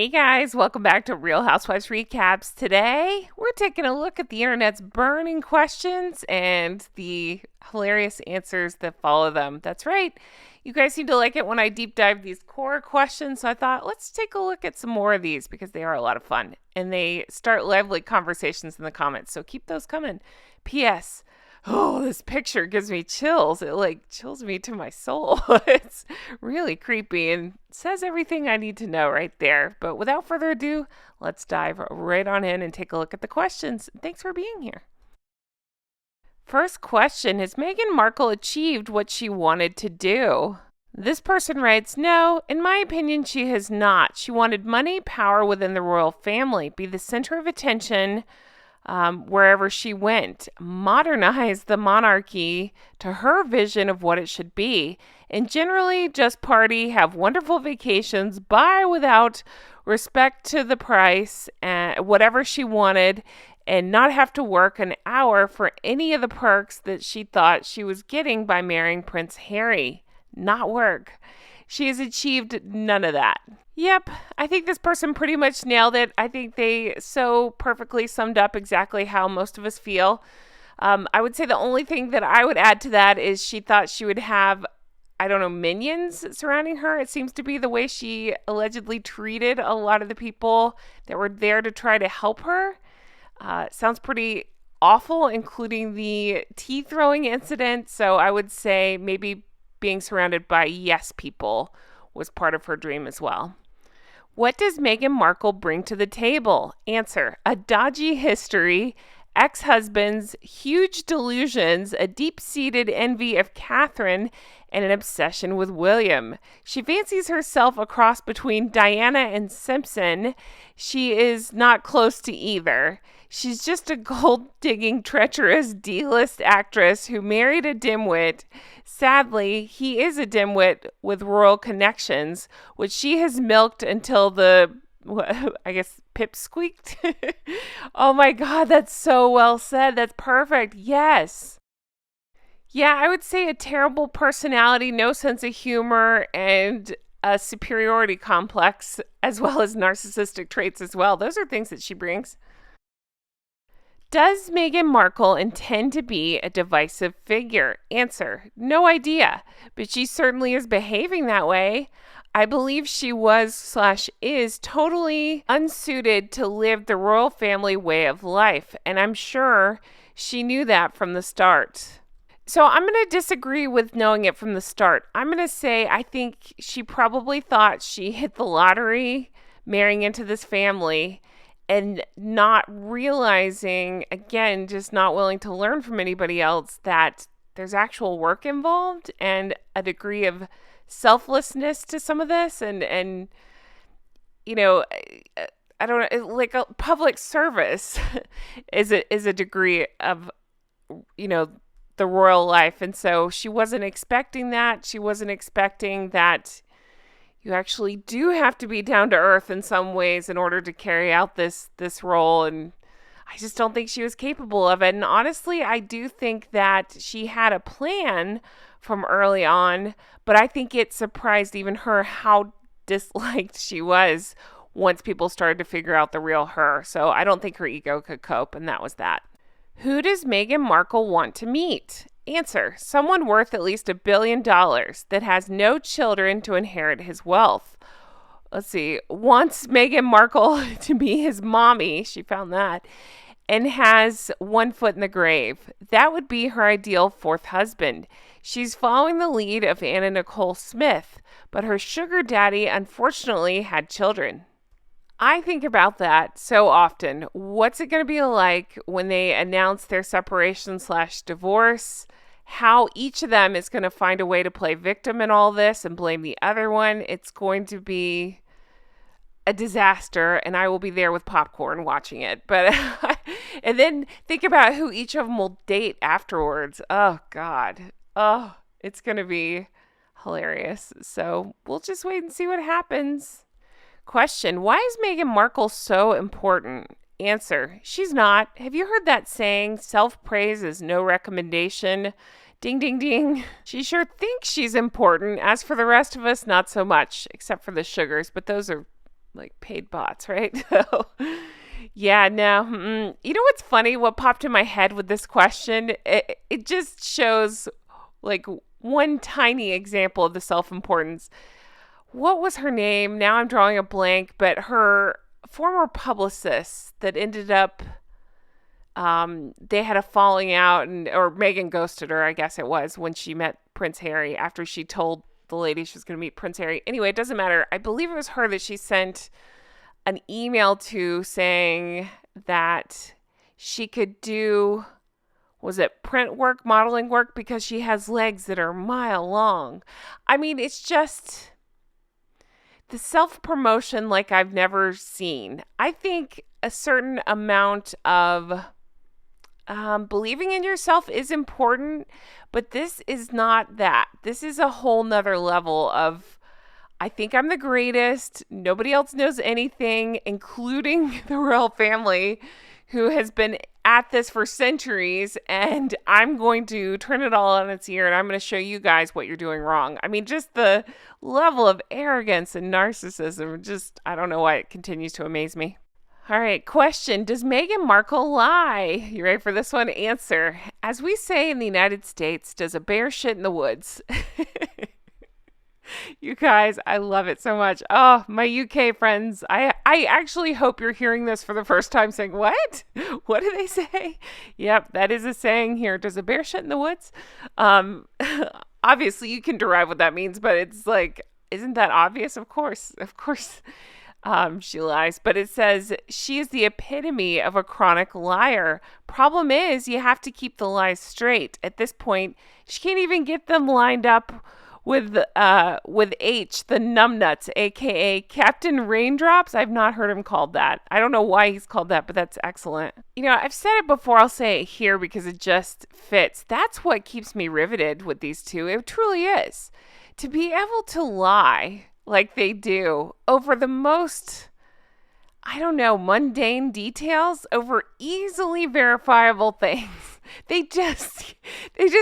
Hey guys, welcome back to Real Housewives Recaps. Today, we're taking a look at the internet's burning questions and the hilarious answers that follow them. That's right. You guys seem to like it when I deep dive these core questions, so I thought let's take a look at some more of these because they are a lot of fun and they start lively conversations in the comments. So keep those coming. P.S. Oh, this picture gives me chills. It chills me to my soul. It's really creepy and says everything I need to know right there. But without further ado, let's dive right on in and take a look at the questions. Thanks for being here. First question: has Meghan Markle achieved what she wanted to do? This person writes, no, in my opinion, she has not. She wanted money, power within the royal family, be the center of attention wherever she went, modernize the monarchy to her vision of what it should be, and generally just party, have wonderful vacations, buy without respect to the price, whatever she wanted, and not have to work an hour for any of the perks that she thought she was getting by marrying Prince Harry. Not work. She has achieved none of that. Yep, I think this person pretty much nailed it. I think they so perfectly summed up exactly how most of us feel. I would say the only thing that I would add to that is she thought she would have, I don't know, minions surrounding her. It seems to be the way she allegedly treated a lot of the people that were there to try to help her. Sounds pretty awful, including the tea throwing incident. So I would say maybe being surrounded by yes people was part of her dream as well. What does Meghan Markle bring to the table? Answer: a dodgy history, ex-husbands, huge delusions, a deep-seated envy of Catherine, and an obsession with William. She fancies herself a cross between Diana and Simpson. She is not close to either. She's just a gold-digging, treacherous D-list actress who married a dimwit. Sadly, he is a dimwit with royal connections, which she has milked until I guess, pip squeaked. Oh my God, that's so well said. That's perfect. Yes. Yeah, I would say a terrible personality, no sense of humor, and a superiority complex, as well as narcissistic traits as well. Those are things that she brings. Does Meghan Markle intend to be a divisive figure? Answer: no idea, but she certainly is behaving that way. I believe she was/is totally unsuited to live the royal family way of life, and I'm sure she knew that from the start. So I'm going to disagree with knowing it from the start. I'm going to say I think she probably thought she hit the lottery marrying into this family and not realizing, again, just not willing to learn from anybody else that there's actual work involved and a degree of selflessness to some of this. And you know, I don't know, like a public service is a degree of, the royal life. And so she wasn't expecting that. She wasn't expecting that you actually do have to be down to earth in some ways in order to carry out this role. And I just don't think she was capable of it. And honestly, I do think that she had a plan from early on, but I think it surprised even her how disliked she was once people started to figure out the real her. So I don't think her ego could cope, and that was that. Who does Meghan Markle want to meet? Answer: someone worth at least $1 billion that has no children to inherit his wealth. Let's see, wants Meghan Markle to be his mommy, she found that, and has one foot in the grave. That would be her ideal fourth husband. She's following the lead of Anna Nicole Smith, but her sugar daddy unfortunately had children. I think about that so often. What's it going to be like when they announce their separation/divorce? How each of them is going to find a way to play victim in all this and blame the other one. It's going to be a disaster, and I will be there with popcorn watching it. But and then think about who each of them will date afterwards. Oh God. Oh, it's going to be hilarious. So we'll just wait and see what happens. Question: why is Meghan Markle so important? Answer: she's not. Have you heard that saying, self-praise is no recommendation? Ding, ding, ding. She sure thinks she's important. As for the rest of us, not so much, except for the sugars, but those are like paid bots, right? So, yeah, no. You know what's funny? What popped in my head with this question? It just shows like one tiny example of the self importance. What was her name? Now I'm drawing a blank, but her former publicist that ended up they had a falling out, and or Meghan ghosted her, I guess it was, when she met Prince Harry after she told the lady she was going to meet Prince Harry. Anyway, it doesn't matter. I believe it was her that she sent an email to saying that she could do, was it print work, modeling work, because she has legs that are a mile long. I mean, it's just the self promotion like I've never seen. I think a certain amount of believing in yourself is important, but this is not that. This is a whole nother level of, I think I'm the greatest. Nobody else knows anything, including the royal family, who has been at this for centuries, and I'm going to turn it all on its ear, and I'm going to show you guys what you're doing wrong. I mean, just the level of arrogance and narcissism, just, I don't know why it continues to amaze me. All right, question. Does Meghan Markle lie? You ready for this one? Answer. As we say in the United States, does a bear shit in the woods? You guys, I love it so much. Oh, my UK friends. I actually hope you're hearing this for the first time saying, what? What do they say? Yep, that is a saying here. Does a bear shit in the woods? Obviously, you can derive what that means, but it's like, isn't that obvious? Of course. She lies, but it says she is the epitome of a chronic liar. Problem is, you have to keep the lies straight. At this point, she can't even get them lined up with H, the numbnuts, aka Captain Raindrops. I've not heard him called that. I don't know why he's called that, but that's excellent. You know, I've said it before, I'll say it here because it just fits. That's what keeps me riveted with these two. It truly is. To be able to lie like they do over the most, I don't know, mundane details over easily verifiable things. They just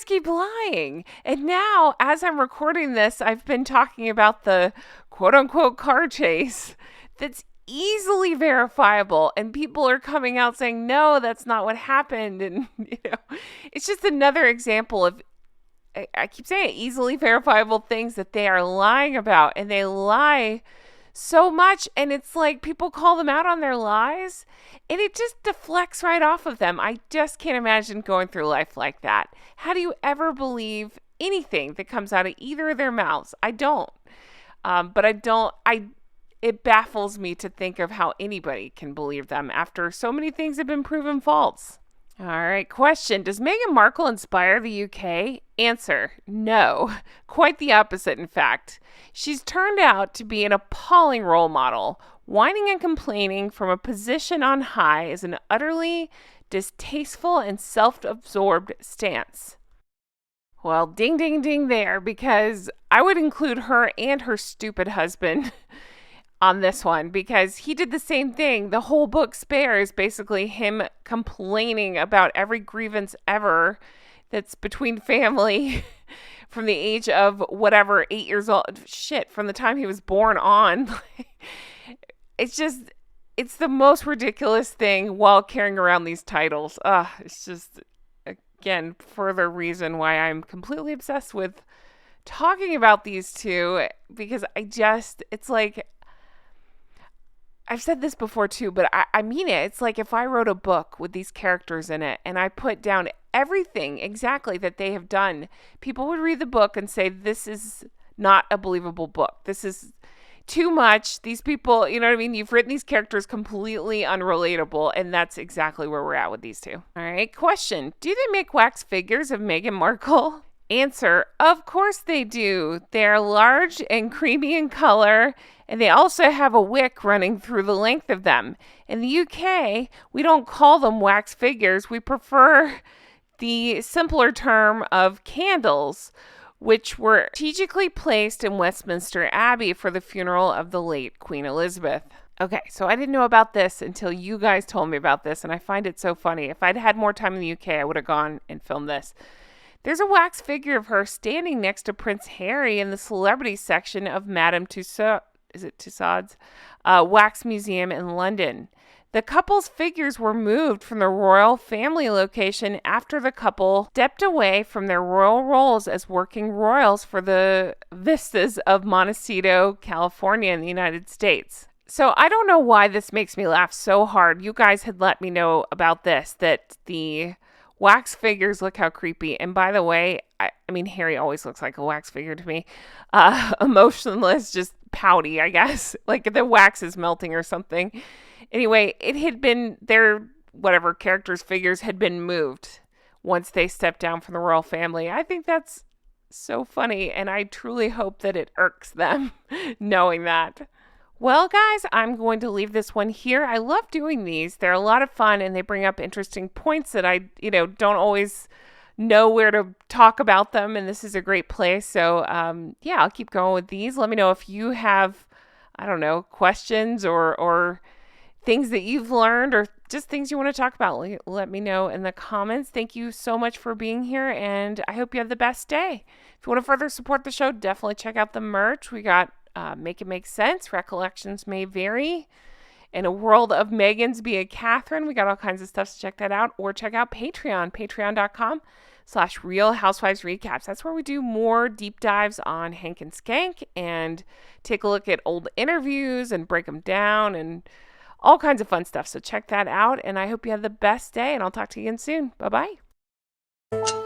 keep lying. And now, as I'm recording this, I've been talking about the quote unquote car chase that's easily verifiable, and people are coming out saying, no, that's not what happened. And, it's just another example of, I keep saying it, easily verifiable things that they are lying about, and they lie so much, and it's like people call them out on their lies, and it just deflects right off of them. I just can't imagine going through life like that. How do you ever believe anything that comes out of either of their mouths? I don't. It baffles me to think of how anybody can believe them after so many things have been proven false. All right, question. Does Meghan Markle inspire the UK? Answer, no. Quite the opposite, in fact. She's turned out to be an appalling role model. Whining and complaining from a position on high is an utterly distasteful and self-absorbed stance. Well, ding, ding, ding there, because I would include her and her stupid husband on this one, because he did the same thing. The whole book Spare is basically him complaining about every grievance ever that's between family from the age of whatever, 8 years old. Shit, from the time he was born on. It's the most ridiculous thing while carrying around these titles. It's just, again, further reason why I'm completely obsessed with talking about these two, because it's like, I've said this before too, but I mean it. It's like if I wrote a book with these characters in it and I put down everything exactly that they have done, people would read the book and say, this is not a believable book. This is too much. These people, you know what I mean? You've written these characters completely unrelatable, and that's exactly where we're at with these two. All right, question. Do they make wax figures of Meghan Markle? Answer, of course they do. They're large and creamy in color, and they also have a wick running through the length of them. In the UK, we don't call them wax figures. We prefer the simpler term of candles, which were strategically placed in Westminster Abbey for the funeral of the late Queen Elizabeth. Okay, so I didn't know about this until you guys told me about this, and I find it so funny. If I'd had more time in the UK, I would have gone and filmed this. There's a wax figure of her standing next to Prince Harry in the celebrity section of Madame Tussauds. is it Tussauds? Wax Museum in London. The couple's figures were moved from the royal family location after the couple stepped away from their royal roles as working royals for the vistas of Montecito, California in the United States. So I don't know why this makes me laugh so hard. You guys had let me know about this, that the wax figures look how creepy. And by the way, I mean, Harry always looks like a wax figure to me. Emotionless, just pouty, I guess. Like the wax is melting or something. Anyway, it had been their whatever characters' figures had been moved once they stepped down from the royal family. I think that's so funny, and I truly hope that it irks them knowing that. Well, guys, I'm going to leave this one here. I love doing these. They're a lot of fun, and they bring up interesting points that I, don't always know where to talk about them, and this is a great place. So, yeah, I'll keep going with these. Let me know if you have, I don't know, questions or things that you've learned or just things you want to talk about. Let me know in the comments. Thank you so much for being here, and I hope you have the best day. If you want to further support the show, definitely check out the merch. We got Make It Make Sense. Recollections May Vary. In a World of Meghan's, Be a Catherine. We got all kinds of stuff, so check that out. Or check out Patreon, patreon.com/Real Housewives Recaps. That's where we do more deep dives on Hank and Skank and take a look at old interviews and break them down and all kinds of fun stuff. So check that out, and I hope you have the best day, and I'll talk to you again soon. Bye-bye.